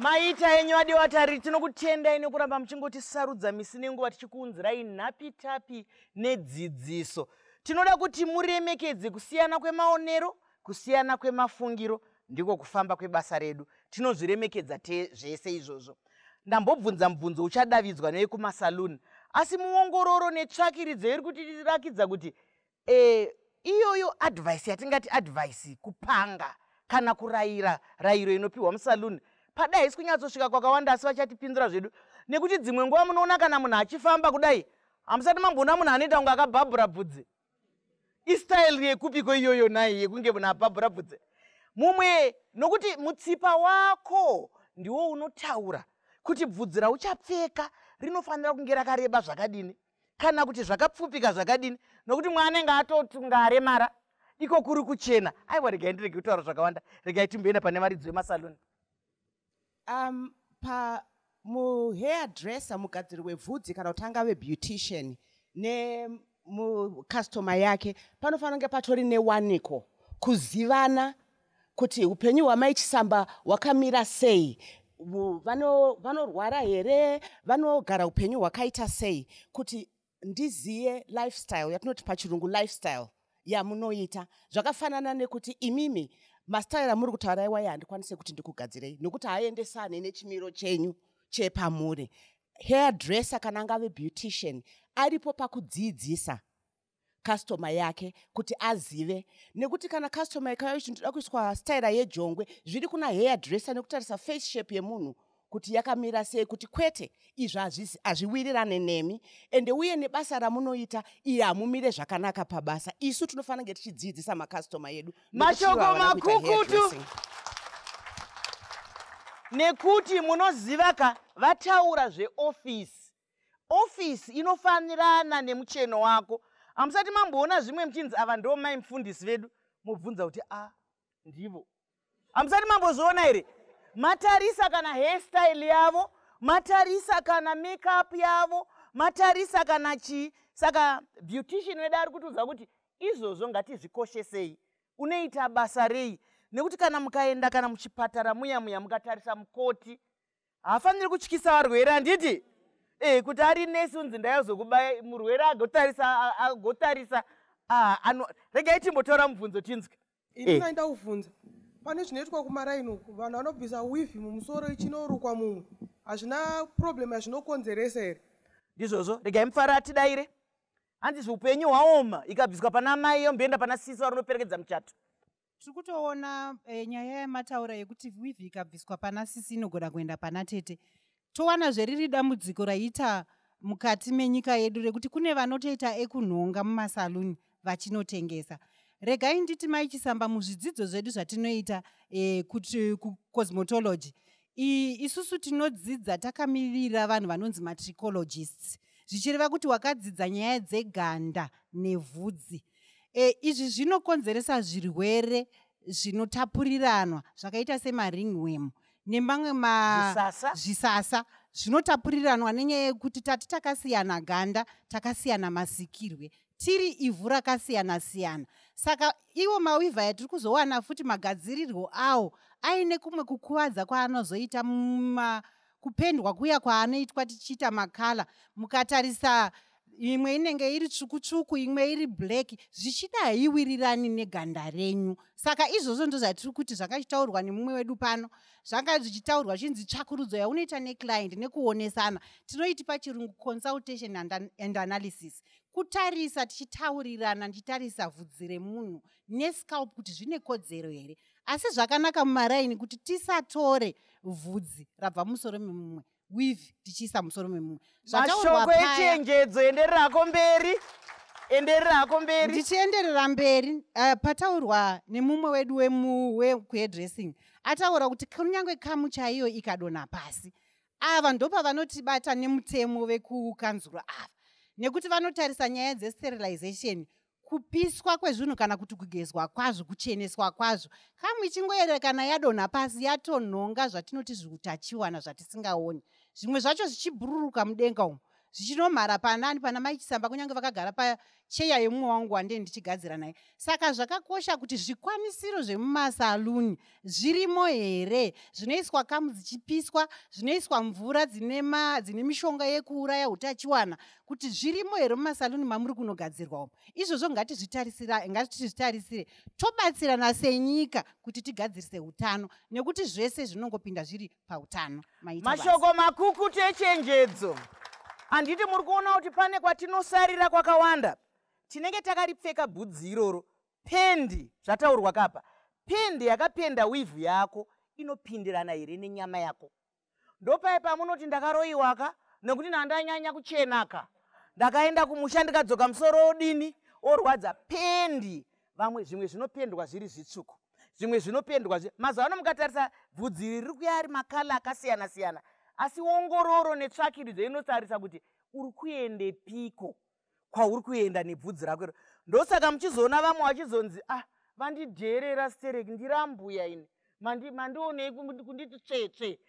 Maita yenyu adiwatari tinokutendai nekuramba muchingoti sarudza misi nenguva tichikuunzirai nhapitapi nedzidziso. Tinoda kuti muremekedze kusiyana kwemaonero, kusiyana kwemafungiro, ndiko kufamba kwebasa redu. Tinozviremekedza zvese izvozvo. Ndambobvunza mubvunzo uchadavidzwa nekumasaluni, asi muongororo netsvakiridzo iri kutirakidza kuti iyoyo advice yatingati advice kupanga kana kurayira rayiro inopiwa musaluni padai isi kunyatsosvika kwakawanda, asi vachatipindura zvedu nekuti dzimwe nguva munoona kana munhu achifamba kudai hamusati mamboona munhu anoita kunge akabhabhura bvudzi. Istyle yekupiko iyoyo nai yekunge munhu abhabhura bvudzi mumwe, nokuti mutsipa wako ndiwo unotaura kuti bvudzi rauchapfeka rinofanira kunge rakareba zvakadini kana kuti zvakapfupika zvakadini, nokuti mwanenge atotunga aremara iko kuri kuchena. Aiwa, regai ndirege kutaura zvakawanda, regai timboenda pane varidzo vemasaluni. Muhairdresser, mugadziri webvudzi kana kuti angave beautician nemukastoma yake panofanira kunge patori newaniko kuzivana kuti upenyu hwaMai Chisamba hwakamira sei, vanorwara here, vanogara upenyu hwakaita sei, kuti ndiziye lifestyle yatinoti pachirungu lifestyle yamunoita. Zvakafanana nekuti imimi mastyle amuri kutaura iwayo handikwanise kuti ndikugadzirei nokuti haaendesane nechimiro chenyu chepamuri. Hairdresser kana ngave beautician aripo pakudzidzisa customer yake kuti azive, nekuti kana customer yake ndoda kuiswa style yejongwe zviri kuna hairdresser nekutarisa face shape yemunhu kuti yakamira sei, kuti kwete izvi hazviwirirane nemi ende uye nebasa ramunoita iye hamumire zvakanaka pabasa. Isu tinofanira kunge tichidzidzisa makastoma edu mashoko makukutu nekuti munoziva ka vataura zveofisi. Ofisi inofanirana nemucheno wako. Hamusati mamboona zvimwe muchinzi ava ndo mai mufundisi vedu mubvunza kuti ndivo. Hamusati mambozviona here? Matarisa kana hairstyle yavo, matarisa kana makeup yavo, matarisa kana chii. Saka beautician wedu ari kutiudza kuti izvozvo ngatizvikoshesei, unoita basa rei, nekuti kana mukaenda kana muchipatara muya mukatarisa mukoti haafaniri kutyisa varwere, handiti? Kuti ari nesi unzi ndayazokubaya murwere agotarisa regai timbotaura mubvunzo tinzwe. Ini ndaida kuvhunza, pane zvinoitwa kumaraini uku vanhu vanobvisa wifi mumusoro ichinorukwa mumwe, hazvina problem yazvinokonzeresa here? Ndizvozvo, regai mufara atidaire. Handizvi upenyu hwaoma ikabviswa pana mai yomboenda pana sisi vari unoperekedza muchato. Tiri kutoona nyaya yemataura yekuti wifi ikabviswa pana sisi inogona kuenda pana tete. Towana zveriri dambudziko raita mukati menyika yedu rekuti kune vanotoita ekunhonga mumasaluni vachinotengesa. Regai nditi Mai Chisamba, muzvidzidzo zvedu zvatinoita kuti kucosmetology isusu tinodzidza takamirira vanhu vanonzi matricologists, zvichireva kuti wakadzidza nyaya dzeganda nevhudzi. Izvi zvinokonzeresa zvirwere zvinotapuriranwa zvakaita semaringworm nemamwe zvisasa zvinotapuriranwa nenyaya yekuti tati takasiyana ganda, takasiyana masikirwe, tiri ivhu rakasiyana siyana. Saka iwo mawivha yatiri kuzowana futi magadzirirwo awo aine kumwe kukuvadza kwaanozoita kupendwa kuya kwaanoitwa tichiita makala. Mukatarisa imwe inenge iri tsvuku-tsvuku, imwe iri black, zvichida haiwirirani neganda renyu. Saka izvozvo ndo zvatiri kuti zvakachitaurwa nemumwe wedu pano, zvanga zvichitaurwa chinzi tsvakurudzo yaunoita neclient nekuonesana. Tinoiti pachirungu consultation and analysis, kutarisa tichitaurirana, tichitarisa vhudzi remunhu nescalp kuti zvine kodzero here. Asi zvakanaka mumaraini kuti tisatore vhudzi rabva musoro memumwe, weave tichiisa musoro memumwe. Mashoko echenjedzo, endererako mberi. Endererako mberi. Ndichienderera mberi, pataurwa nemumwe wedu wekuhairdressing, ataura kuti kunyange kamu chaiyo ikadonha pasi, ava ndopa vanotibata nemutemo vekukanzura ava, nekuti vanotarisa nyaya dzesterilization, kupiswa kwezvinhu kana kuti kugezwa kwazvo, kucheneswa kwazvo. Kamu ichingoerekana yadonha pasi yatonhonga zvatinoti zviutachiwana zvatisingaoni, zvimwe zvacho zvichibhururuka mudenga umo, zvichinomhara pana Mai Chisamba kunyange vakagara pacheya yemumwe wangu wandee ndichigadzira naye. Saka zvakakosha kuti zvikwanisiro zvemumasaluni zvirimo here, zvinoiswa kamu dzichipiswa, zvinoiswa mvura dzine mishonga yekuuraya utachiwana, kuti zvirimo here mumasaluni mamuri kunogadzirwa umu. Izvozvo ngatizvitarisire tobatsirana senyika kuti tigadzirise utano, nekuti zvese zvinongopinda zviri pautano. Mashoko makukutu echenjedzo. Handiti muri kuona kuti pane kwatinosarira kwakawanda. Tinenge takaripfeka bhudzi iroro. Pendi, zvataurwa kapa. Pendi yakapenda wivhu yako inopindirana here nenyama yako. Ndopai pamunoti ndakaroiwaka nekuti ndandanyanya kuchenaka. Ndakaenda kumusha ndikadzoka musoro odini orwadza. Pendi. Vamwe zvimwe zvinopendwa zviri zvitsvuku. Zvimwe zvinopendwa mazano mukatarisa bvudzi riri kuya ari makala akasiyana siyana. Asi ongororo netsvakidzo inotarisa kuti uri kuende piko kwauri kuenda nebvudzi rako. Ndosaka muchizoona vamwe vachizonzi vandidherera stereki ndirambuya ini. Mandionei kunditi tsvetsve.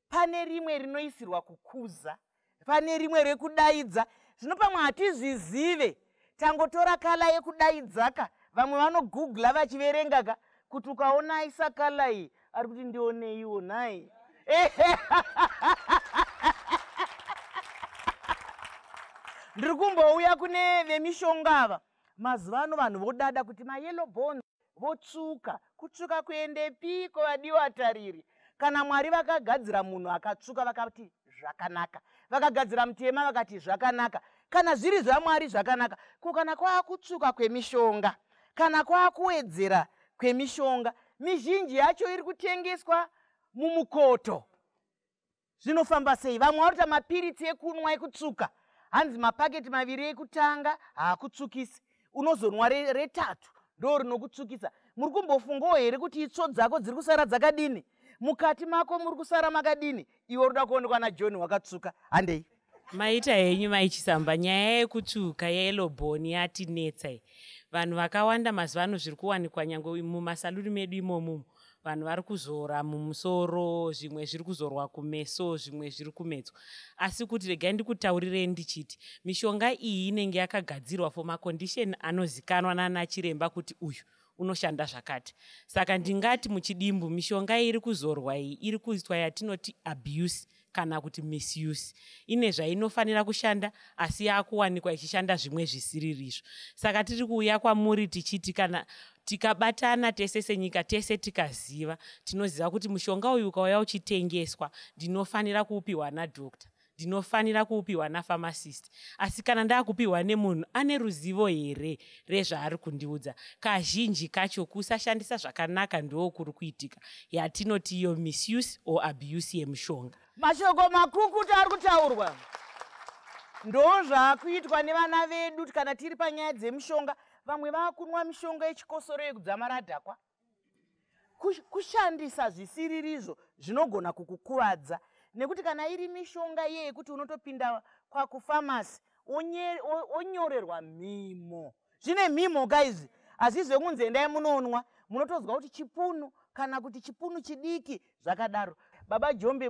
Pane rimwe rinoisirwa kukuza. Pane rimwe rekudaidza. Zvino pamwe hatizvizive. Tangotora kala yekudaidzaka. Vamwe vanogugla vachiverengaka kuti ukaona aisa kala iyi ari kuti ndioneiwo nai. Ndiri kumbouya kune vemishonga ava. Mazuvano vanhu vodada kuti mayellow bones votsvuka. Kutsvuka kuende piko vadiwa tariri. Kana Mwari vakagadzira munhu akatsvuka vakati zvakanaka. Vakagadzira mutema vakati zvakanaka. Kana zviri zvaMwari zvakanaka. Kana kwakutsvuka kwemishonga. Kana kwakuwedzera kwemishonga. Mizhinji yacho iri kutengeswa mumukoto. Zvinofamba sei? Vamwe varota mapiritsi ekunwa ekutsvuka. Hanzi mapaketi maviri ekutanga haakutsvukisi. Unozonwa retatu ndo rinokutsvukisa. Muri kumbofungawo here kuti itsvo dzako dziri kusara dzakadini? Mukati mako muri kusara makadini? Iwe unoda kuonekwa naJohn wakatsvuka. Handei. Maita henyu Mai Chisamba, nyaya yekutsvuka yellow bone yatinetsa. Vanhu vakawanda mazuvano zviri kuwanikwa nyangwe mumasaluni medu imomo. Vanhu vari kuzora mumusoro, zvimwe zviri kuzorwa kumeso, zvimwe zviri kumetswa. Asi kuti regai ndikutaurirei ndichiti, mishonga iyi inenge yakagadzirwa for makondisheni anozikanwa nana chiremba kuti uyu unoshanda zvakati. Saka ndingati muchidimbu mishonga iri kuzorwa iyi iri kuitwa yatinoti abuse kana kuti misuse. Ine zvainofanira kushanda asi yakuwanikwa ichishanda zvimwe zvisiririzvo. Saka tiri kuuya kwamuri tichiti kana tikabatana tese senyika tese tikaziva, tinoziva kuti mushonga uyu ukauya uchitengeswa ndinofanira kuupiwa nadhokta, ndinofanira kuupiwa napharmacist. Asi kana ndakupiwa nemunhu ane ruzivo here rezvaari kundiudza, kazhinji kacho kusashandisa zvakanaka ndo kuri kuitika, yatinoti iyo misuse or abuse yemushonga. Mashoko makukutu ari kutaurwa ndo zvaakuitwa nevana vedu kana tiri panyaya dzemushonga. Vamwe vakunwa mishonga yechikosoro yekudzama radhakwa. Kushandisa zvisiririzvo zvinogona kukukuvadza. Nekuti kana iri mishonga iye yekuti unotopinda kwakufamasi onyorerwa mhimo. Zvine mhimo guys. Hazvizve kunzi endai munonwa. Munotozwa kuti chipunu kana kuti chipunu chidiki zvakadaro. Baba Jombe,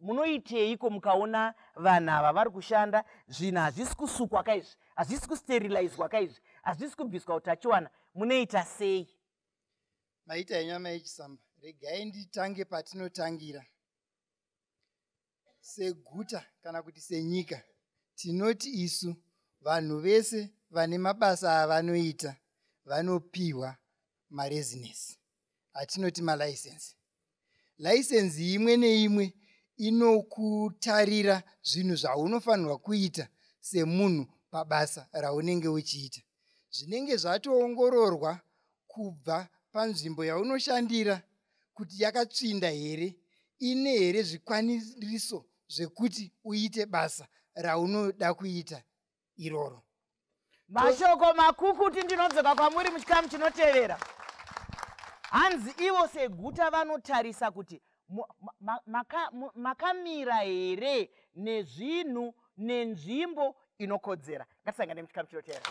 munoiteiko mukaona vanhu ava vari kushanda zvinhu hazvisi kusukwa kaizvi, hazvisi kusterilizwa kaizvi, hazvisi kubviswa utachiwana, munoita sei? Maita henyu Mai Chisamba, regai nditange patinotangira. Seguta kana kuti senyika, tinoti isu vanhu vese vane mabasa avanoita vanopiwa marezinesi, atinoti malaisensi. Laisensi imwe neimwe inokutarira zvinhu zvaunofanirwa kuita semunhu pabasa raunenge uchiita. Zvinenge zvatoongororwa kubva panzvimbo yaunoshandira kuti yakatsvinda here, ine here zvikwaniso zvekuti uite basa raunoda kuita iroro. Mashoko makukutu ndinodzoka kwamuri muchikamu chinotevera. Hanzi ivo seguta vanotarisa kuti makamira here nezvinhu nenzvimbo inokodzera. Ngatisangane muchikamu chinotevera.